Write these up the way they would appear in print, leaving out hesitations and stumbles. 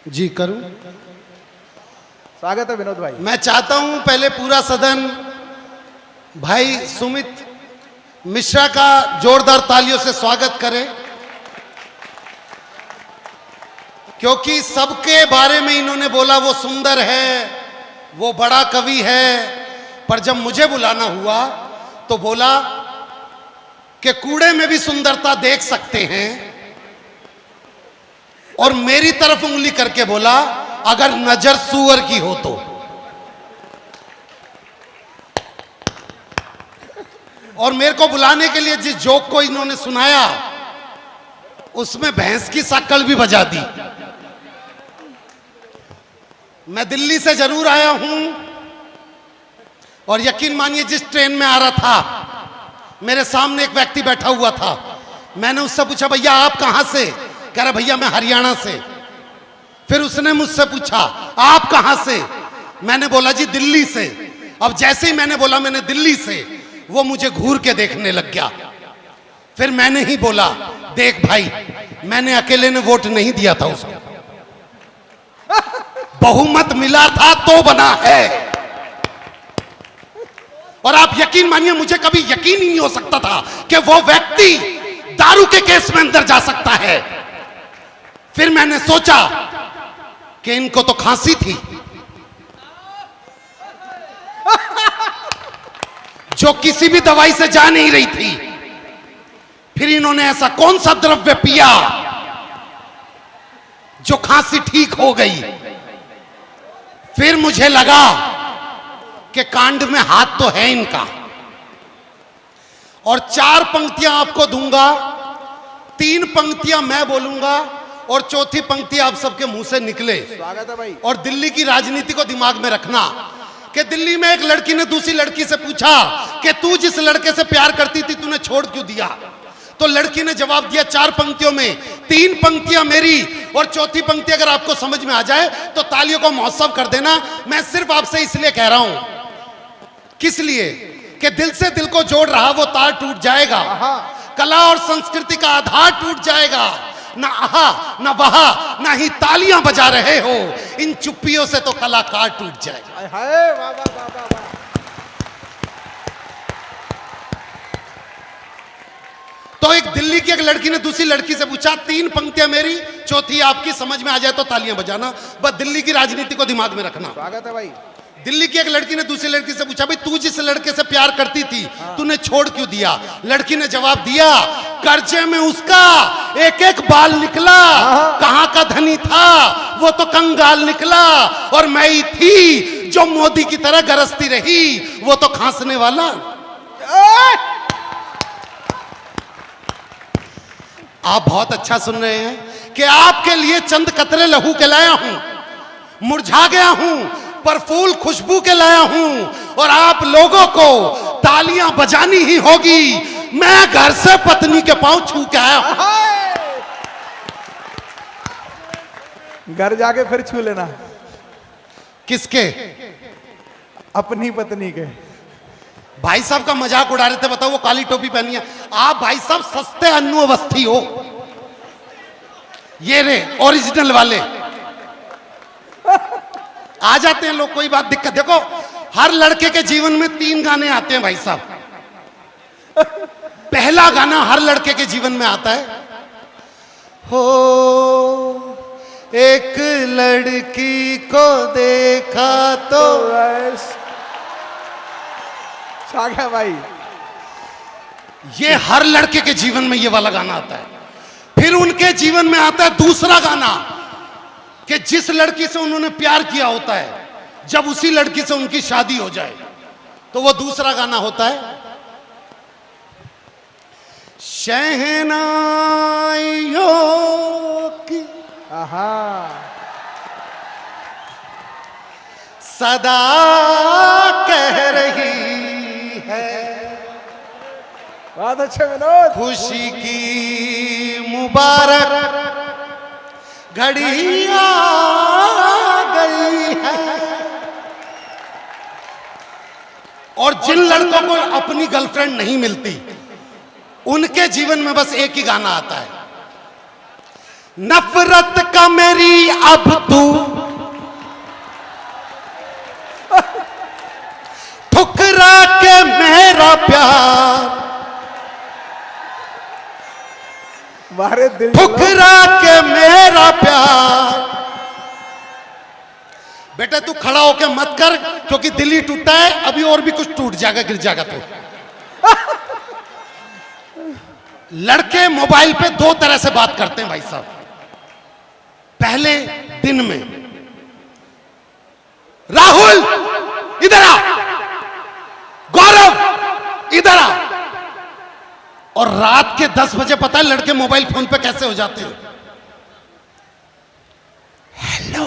जी करूं। स्वागत है विनोद भाई। मैं चाहता हूं पहले पूरा सदन भाई सुमित मिश्रा का जोरदार तालियों से स्वागत करें, क्योंकि सबके बारे में इन्होंने बोला वो सुंदर है, वो बड़ा कवि है, पर जब मुझे बुलाना हुआ तो बोला कि कूड़े में भी सुंदरता देख सकते हैं, और मेरी तरफ उंगली करके बोला अगर नजर सुअर की हो तो। और मेरे को बुलाने के लिए जिस जोक को इन्होंने सुनाया उसमें भैंस की शक्ल भी बजा दी। मैं दिल्ली से जरूर आया हूं, और यकीन मानिए जिस ट्रेन में आ रहा था मेरे सामने एक व्यक्ति बैठा हुआ था। मैंने उससे पूछा भैया आप कहां से? कह रहा भैया मैं हरियाणा से। फिर उसने मुझसे पूछा आप कहां से? मैंने बोला जी दिल्ली से। अब जैसे ही मैंने बोला मैंने दिल्ली से, वो मुझे घूर के देखने लग गया। फिर मैंने ही बोला देख भाई मैंने अकेले ने वोट नहीं दिया था उसको, बहुमत मिला था तो बना है। और आप यकीन मानिए मुझे कभी यकीन ही नहीं हो सकता था कि वो व्यक्ति दारू के केस में अंदर जा सकता है। फिर मैंने सोचा कि इनको तो खांसी थी, जो किसी भी दवाई से जा नहीं रही थी। फिर इन्होंने ऐसा कौन सा द्रव्य पिया जो खांसी ठीक हो गई। फिर मुझे लगा कि कांड में हाथ तो है इनका। और 4 पंक्तियां आपको दूंगा, 3 पंक्तियां मैं बोलूंगा और चौथी पंक्ति आप सबके मुंह से निकले। स्वागत है भाई। और दिल्ली की राजनीति को दिमाग में रखना कि दिल्ली में एक लड़की ने दूसरी लड़की से पूछा कि तू जिस लड़के से प्यार करती थी तूने छोड़ क्यों दिया? तो लड़की ने जवाब दिया 4 पंक्तियों में, 3 पंक्तियां मेरी और चौथी पंक्ति अगर आपको समझ में आ जाए तो तालियों को महोत्सव कर देना। मैं सिर्फ आपसे इसलिए कह रहा हूं, किस लिए कि दिल से दिल को जोड़ रहा वो तार टूट जाएगा, कला और संस्कृति का आधार टूट जाएगा। ना आहा ना बहा ना ही तालियां बजा रहे हो, इन चुप्पियों से तो कलाकार टूट जाएगा। हाय वाह वाह वाह वाह वाह। तो एक दिल्ली की एक लड़की ने दूसरी लड़की से पूछा 3 पंक्तियां मेरी, चौथी आपकी, समझ में आ जाए तो तालियां बजाना। बस दिल्ली की राजनीति को दिमाग में रखना। स्वागत है भाई। दिल्ली की एक लड़की ने दूसरी लड़की से पूछा भाई तू जिस लड़के से प्यार करती थी तूने छोड़ क्यों दिया? लड़की ने जवाब दिया कर्जे में उसका एक एक बाल निकला, कहां का धनी था वो तो कंगाल निकला, और मैं ही थी जो मोदी की तरह गरजती रही वो तो खांसने वाला। आप बहुत अच्छा सुन रहे हैं कि आपके लिए चंद कतरे लहू के लाया हूं, मुरझा गया हूं पर फूल खुशबू के लाया हूं, और आप लोगों को तालियां बजानी ही होगी। मैं घर से पत्नी के पांव छू के आया हूं। घर जाके फिर छू लेना किसके? अपनी पत्नी के। भाई साहब का मजाक उड़ा रहे थे, बताओ वो काली टोपी पहनी है। आप भाई साहब सस्ते अन्नू अवस्थी हो, ये रे ओरिजिनल वाले आ जाते हैं लोग, कोई बात दिक्कत। देखो हर लड़के के जीवन में 3 गाने आते हैं भाई साहब। पहला गाना हर लड़के के जीवन में आता है, हो एक लड़की को देखा तो स्वागत भाई। ये हर लड़के के जीवन में ये वाला गाना आता है। फिर उनके जीवन में आता है दूसरा गाना कि जिस लड़की से उन्होंने प्यार किया होता है, जब उसी लड़की से उनकी शादी हो जाए तो वो दूसरा गाना होता है, शहनाइयों की सदा कह रही है, बहुत अच्छे विनोद। खुशी की मुबारक घड़ी आ गई है। और जिन लड़कों को अपनी गर्लफ्रेंड नहीं मिलती उनके जीवन में बस एक ही गाना आता है, नफरत का मेरी अब तू ठुकरा के मेरा प्यार, मारे दिल ठुकरा के मेरा प्यार। बेटा तू खड़ा होके मत कर, क्योंकि दिल ही टूटा है, अभी और भी कुछ टूट जाएगा, गिर जाएगा तू। लड़के मोबाइल पे दो तरह से बात करते हैं भाई साहब। पहले दिन में, राहुल इधर आ, गौरव इधर आ, और रात के 10 बजे पता है लड़के मोबाइल फोन पे कैसे हो जाते हैं? हेलो,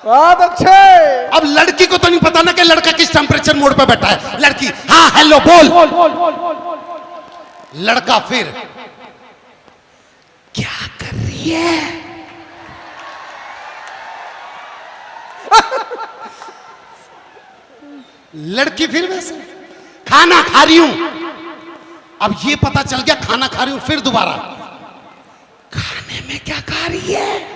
बहुत अच्छे। अब लड़की को तो नहीं पता ना कि लड़का किस टेम्परेचर मोड पे बैठा है। लड़की हाँ हेलो बोल, लड़का फिर क्या कर रही है? लड़की फिर वैसे खाना खा रही हूं। अब ये पता चल गया खाना खा रही हूं, फिर दोबारा खाने में क्या खा रही है?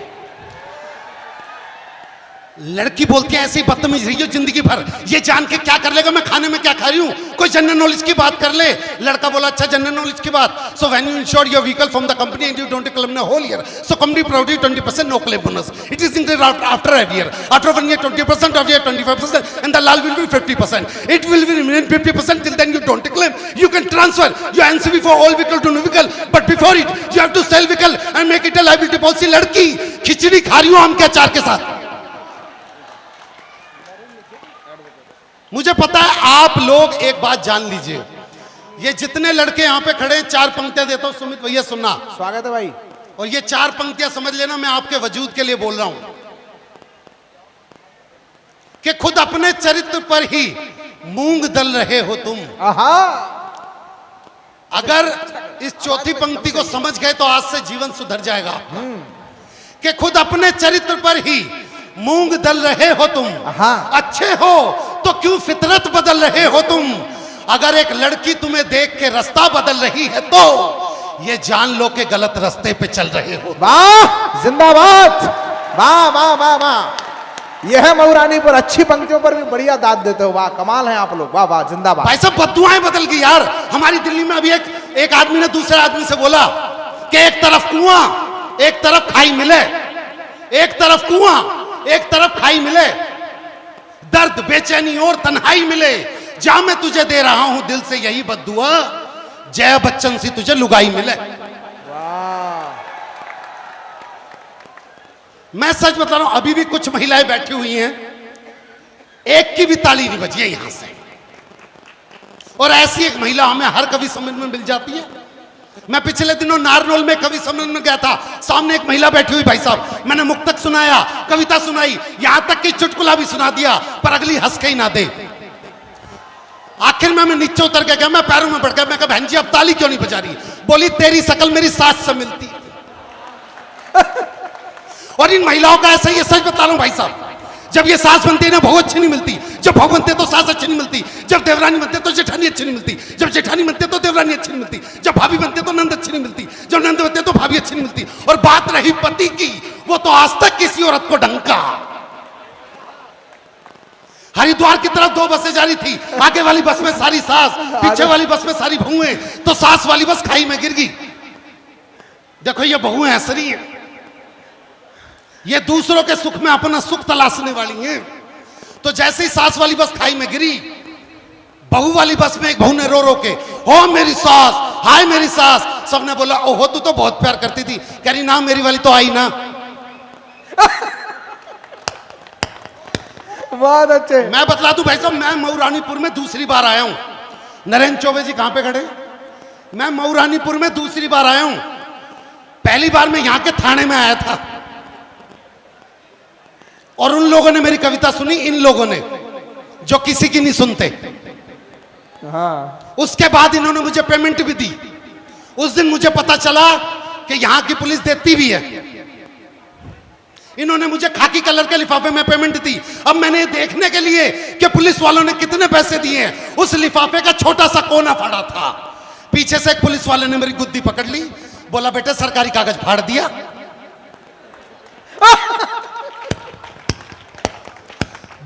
लड़की बोलती है ऐसे ही बदतमीज रही हो जिंदगी भर, ये जान के क्या कर लेगा मैं खाने में क्या खा रही हूं? कोई जनरल नॉलेज की बात कर ले। लड़का बोला अच्छा जनरल नॉलेज की बात, so when you insure your vehicle from the company and you don't claim the whole year, so company provide you 20% no claim bonus, it is included after a year, after 1 year 20%, after year 25%, and the lal will be 50%, it will be remain 50%, till then you don't claim, you can transfer your NCV for all vehicle to new vehicle, but before it you have to sell vehicle and make it a liability policy। लड़की खिचड़ी खा रही हूं आम के अचार के साथ। मुझे पता है आप लोग एक बात जान लीजिए, ये जितने लड़के यहां पे खड़े हैं, 4 पंक्तियां देता हूं सुमित भैया सुनना। स्वागत है भाई। और ये 4 पंक्तियां समझ लेना, मैं आपके वजूद के लिए बोल रहा हूं कि खुद अपने चरित्र पर ही मूंग दल रहे हो तुम। आहा, अगर इस चौथी पंक्ति को समझ गए तो आज से जीवन सुधर जाएगा आपका। कि खुद अपने चरित्र पर ही मूंग दल रहे हो तुम, अच्छे हो तो क्यों फितरत बदल रहे हो तुम? अगर एक लड़की तुम्हें देख के रास्ता बदल रही है तो ये जान लो कि गलत रास्ते पे चल रहे हो। वाह, जिंदाबाद, वाह वाह वाह वाह। यह है मऊरानी पर, अच्छी पंक्तियों पर भी बढ़िया दाद देते हो, वाह कमाल है आप लोग, वाह वाह जिंदाबाद। भाई साहब बद्दुआएं बदल गई यार। हमारी दिल्ली में अभी एक आदमी ने दूसरे आदमी से बोला कि एक तरफ कुआं एक तरफ खाई मिले, एक तरफ कुआं एक तरफ खाई मिले, दर्द बेचैनी और तन्हाई मिले, जा मैं तुझे दे रहा हूं दिल से यही बद्दुआ, जय बच्चन सी तुझे लुगाई मिले। मैं सच बता रहा हूं, अभी भी कुछ महिलाएं बैठी हुई हैं, एक की भी ताली नहीं बजी है यहां से। और ऐसी एक महिला हमें हर कवि सम्मेलन में मिल जाती है। मैं पिछले दिनों नारनौल में कवि सम्मेलन में गया था, सामने एक महिला बैठी हुई, भाई साहब मैंने मुक्तक सुनाया, कविता सुनाई, यहां तक कि चुटकुला भी सुना दिया, पर अगली हंस के ही ना दे। आखिर में मैं नीचे उतर के गया, मैं पैरों में बढ़ गया, मैं कहा बहन जी अब ताली क्यों नहीं बजा रही? बोली तेरी शकल मेरी सास से मिलती। और इन महिलाओं का ऐसा ही है, सच बता रहा हूं भाई साहब, जब ये सास बनती है ना बहू अच्छी नहीं मिलती, जब बहू बनते तो सास अच्छी नहीं मिलती, जब देवरानी बनते तो जेठानी अच्छी नहीं मिलती, जब जेठानी बनते तो देवरानी अच्छी नहीं मिलती, जब भाभी बनते तो नंद अच्छी नहीं मिलती, जब नंद बनते तो भाभी अच्छी नहीं मिलती। और बात रही पति की, वो तो आज तक किसी औरत को डंका। हरिद्वार की तरफ 2 बसें जा रही थी, आगे वाली बस में सारी सास, पीछे वाली बस में सारी बहुएं, तो सास वाली बस खाई में गिर गई। देखो ये बहुएं हंस रही हैं, ये दूसरों के सुख में अपना सुख तलाशने वाली हैं। तो जैसे ही सास वाली बस खाई में गिरी, बहू वाली बस में एक बहू ने रो रो के, हो मेरी सास, हाय मेरी सास। सबने बोला ओहो तू तो बहुत प्यार करती थी। कह रही ना मेरी वाली तो आई ना। बहुत अच्छे। मैं बतला दूं भाई साहब, मैं मऊरानीपुर में दूसरी बार आया हूं। नरेंद्र चौबे जी कहां पे खड़े? मैं मऊरानीपुर में दूसरी बार आया हूं। पहली बार मैं यहां के थाने में आया था और उन लोगों ने मेरी कविता सुनी, इन लोगों ने जो किसी की नहीं सुनते। हाँ। उसके बाद इन्होंने मुझे पेमेंट भी दी। उस दिन मुझे पता चला कि यहां की पुलिस देती भी है। इन्होंने मुझे खाकी कलर के लिफाफे में पेमेंट दी। अब मैंने देखने के लिए कि पुलिस वालों ने कितने पैसे दिए, उस लिफाफे का छोटा सा कोना फाड़ा था। पीछे से एक पुलिस वाले ने मेरी गुद्दी पकड़ ली, बोला बेटे सरकारी कागज फाड़ दिया।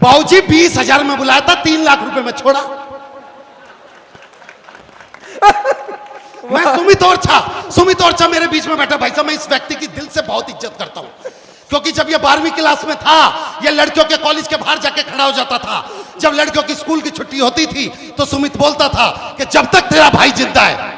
बाबूजी 20,000 में बुलाया था, 3 लाख रुपए में छोड़ा। मैं सुमित ओरछा मेरे बीच में बैठा। भाई साहब, मैं इस व्यक्ति की दिल से बहुत इज्जत करता हूं, क्योंकि जब ये 12वीं क्लास में था, ये लड़कियों के कॉलेज के बाहर जाके खड़ा हो जाता था। जब लड़कियों की स्कूल की छुट्टी होती थी तो सुमित बोलता था कि जब तक तेरा भाई जिंदा है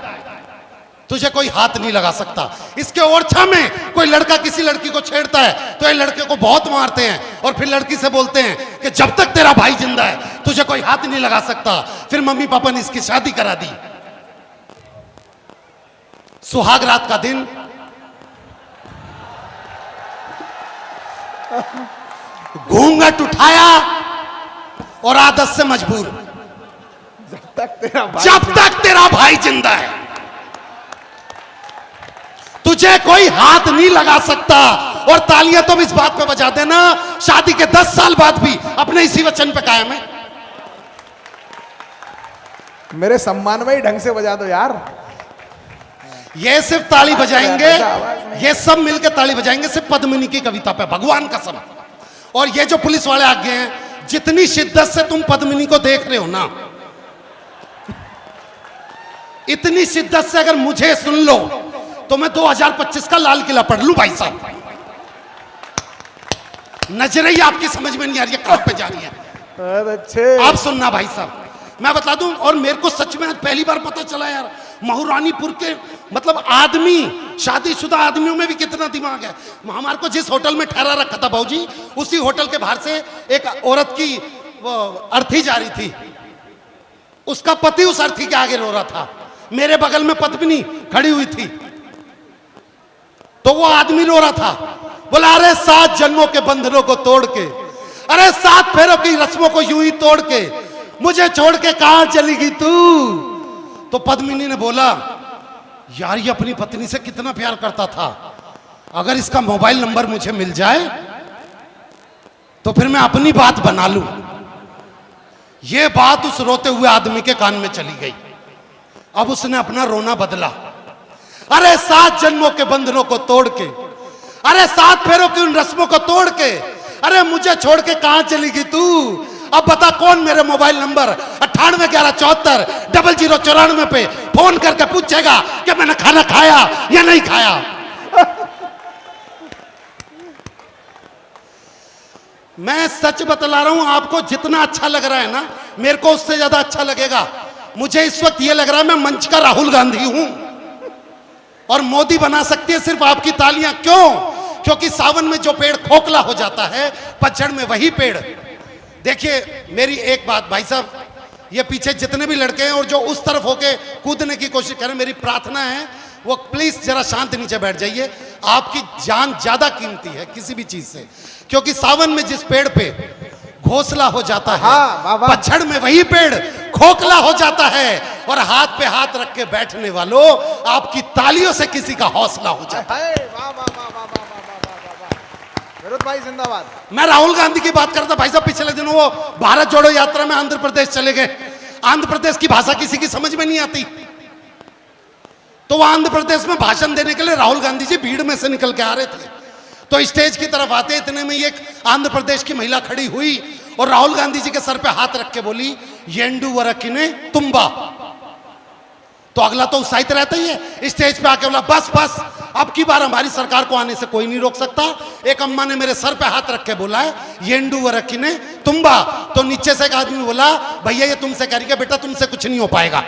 तुझे कोई हाथ नहीं लगा सकता। इसके ओरछा में कोई लड़का किसी लड़की को छेड़ता है तो ये लड़के को बहुत मारते हैं और फिर लड़की से बोलते हैं कि जब तक तेरा भाई जिंदा है तुझे कोई हाथ नहीं लगा सकता। फिर मम्मी पापा ने इसकी शादी करा दी। सुहाग रात का दिन, घूंघट उठाया और आदत से मजबूर, जब तक तेरा भाई जिंदा है तुझे कोई हाथ नहीं लगा सकता। और तालियां तुम इस बात पे बजा देना, शादी के 10 साल बाद भी अपने इसी वचन पे कायम है। मेरे सम्मान में ही ढंग से बजा दो यार। ये सिर्फ ताली बजाएंगे, ये सब मिलकर ताली बजाएंगे सिर्फ पद्मिनी की कविता पे, भगवान कसम। और ये जो पुलिस वाले आगे हैं, जितनी शिद्दत से तुम पद्मिनी को देख रहे हो ना, इतनी शिद्दत से अगर मुझे सुन लो तो मैं 2025 का लाल किला पढ़ लूं भाई साहब। नजरें ही आपकी समझ में नहीं आ रही है कहां पे जा रही है। अच्छे आप सुनना भाई साहब, मैं बता दूं, और मेरे को सच में आज पहली बार पता चला यार, महारानीपुर के मतलब आदमी, शादीशुदा आदमियों में भी कितना दिमाग है। हमारे को जिस होटल में ठहरा रखा था भाऊजी, उसी होटल के बाहर से एक औरत की वो अर्थी जा रही थी, उसका पति उस अर्थी के आगे रो रहा था, मेरे बगल में पद्मिनी खड़ी हुई थी, तो वो आदमी रो रहा था, बोला अरे 7 जन्मों के बंधनों को तोड़ के, अरे 7 फेरों की रस्मों को यूं ही तोड़ के मुझे छोड़ के कहां चली गई तू। तो पद्मिनी ने बोला यार ये अपनी पत्नी से कितना प्यार करता था, अगर इसका मोबाइल नंबर मुझे मिल जाए तो फिर मैं अपनी बात बना लूं। ये बात उस रोते हुए आदमी के कान में चली गई। अब उसने अपना रोना बदला, अरे 7 जन्मों के बंधनों को तोड़ के, अरे 7 फेरों की उन रस्मों को तोड़ के, अरे मुझे छोड़ के कहां चली गई तू। अब बता कौन मेरे मोबाइल नंबर 981174 0094 पे फोन करके पूछेगा कि मैंने खाना खाया या नहीं खाया। मैं सच बतला रहा हूं आपको, जितना अच्छा लग रहा है ना, मेरे को उससे ज्यादा अच्छा लगेगा। मुझे इस वक्त यह लग रहा है मैं मंच का राहुल गांधी हूं और मोदी बना सकती है सिर्फ आपकी तालियां। क्यों? क्योंकि सावन में जो पेड़ खोखला हो जाता है, पतझड़ में वही पेड़। देखिए मेरी एक बात भाई साहब, ये पीछे जितने भी लड़के हैं और जो उस तरफ होके कूदने की कोशिश करें, मेरी प्रार्थना है वो प्लीज जरा शांत नीचे बैठ जाइए। आपकी जान ज्यादा कीमती है किसी भी चीज से, क्योंकि सावन में जिस पेड़ पे घोंसला हो जाता है, पतझड़ में वही पेड़ खोखला हो जाता है। और हाथ पे हाथ रख के बैठने वालों, आपकी तालियों से किसी का हौसला हो जाता है। भाई जिंदाबाद। मैं राहुल गांधी की बात करता भाई साहब, पिछले दिनों वो भारत जोड़ो यात्रा में आंध्र प्रदेश चले गए। आंध्र प्रदेश की भाषा किसी की समझ में नहीं आती, तो वो आंध्र प्रदेश में भाषण देने के लिए राहुल गांधी जी भीड़ में से निकल के आ रहे थे। तो स्टेज की तरफ आते इतने में एक आंध्र प्रदेश की महिला खड़ी हुई और राहुल गांधी जी के सर पे हाथ रख के बोली येंडू वरकिने तुम्बा। तो अगला तो उत्साहित रहता ही है, स्टेज पे आके बोला बस बस, अब की बार हमारी सरकार को आने से कोई नहीं रोक सकता। एक अम्मा ने मेरे सर पे हाथ रख के बोला है येंडू वरकिने तुम्बा। तो नीचे से एक आदमी बोला भैया ये तुमसे कह रही है, बेटा तुमसे कुछ नहीं हो पाएगा।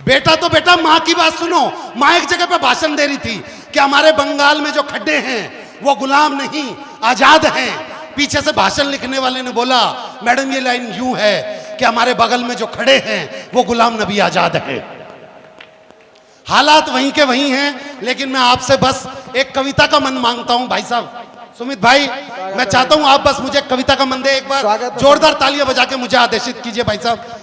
बेटा तो बेटा माँ की बात सुनो। माँ एक जगह पे भाषण दे रही थी कि हमारे बंगाल में जो खड्डे हैं वो गुलाम नहीं आजाद हैं। पीछे से भाषण लिखने वाले ने बोला मैडम ये लाइन यूं है कि हमारे बगल में जो खड़े हैं वो गुलाम नबी आजाद हैं। हालात वहीं के वहीं हैं, लेकिन मैं आपसे बस एक कविता का मन मांगता हूं भाई साहब। सुमित भाई मैं चाहता हूं आप बस मुझे कविता का मन दे, एक बार जोरदार तालियां बजा के मुझे आदेशित कीजिए भाई साहब।